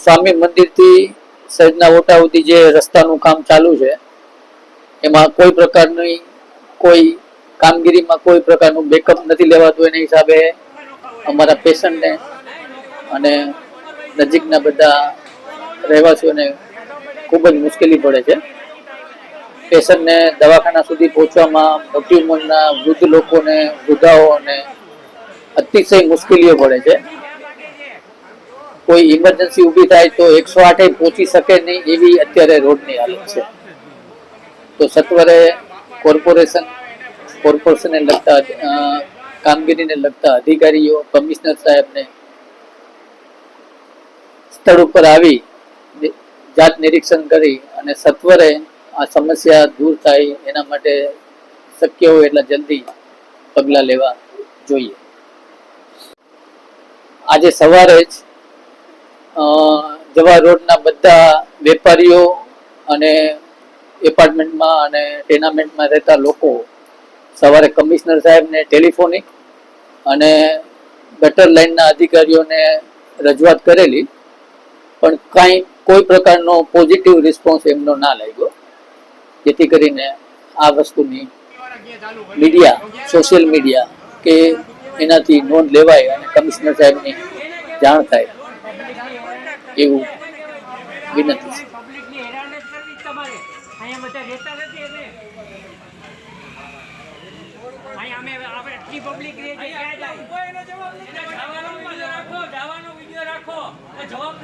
સ્વામી મંદિરથી સજના ઓટા સુધી જે રસ્તાનું કામ ચાલુ છે એમાં કોઈ પ્રકારની કોઈ કામગીરીમાં કોઈ પ્રકારનું બેકઅપ નથી લેવાતું. એના હિસાબે અમારા પેશન્ટને અને નજીકના બધા રહેવાસીઓને ખૂબ જ મુશ્કેલી પડે છે. પેશન્ટને દવાખાના સુધી પહોંચવામાં મોટી ઉંમરના વૃદ્ધ લોકોને, વૃદ્ધાઓને અતિશય મુશ્કેલીઓ પડે છે. કોઈ ઇમરજન્સી ઊભી થાય તો 108 પહોંચી શકે નહીં એવી અત્યારે રોડની હાલત છે. તો સત્વરે કોર્પોરેશનને લગતા કામગીરીને લગતા અધિકારીઓ, કમિશનર સાહેબને સ્થળ ઉપર આવી જાત નિરીક્ષણ કરી અને સત્વરે આ સમસ્યા દૂર થાય એના માટે શક્ય હોય એટલા જલ્દી પગલાં લેવા જોઈએ. આજે સવારે જ જવાહર રોડના બધા વેપારીઓ અને એપાર્ટમેન્ટમાં અને ટેનામેન્ટમાં રહેતા લોકો સવારે કમિશનર સાહેબને ટેલિફોનિક અને ગટર લાઇનના અધિકારીઓને રજૂઆત કરેલી, પણ કોઈ પ્રકારનો પોઝિટિવ રિસ્પોન્સ એમનો ના લાગ્યો. જેથી કરીને આ વસ્તુની મીડિયા, સોશિયલ મીડિયા કે એનાથી નોંધ લેવાય અને કમિશનર સાહેબની જાણ થાય એવું વિનંતી છે. જવાબ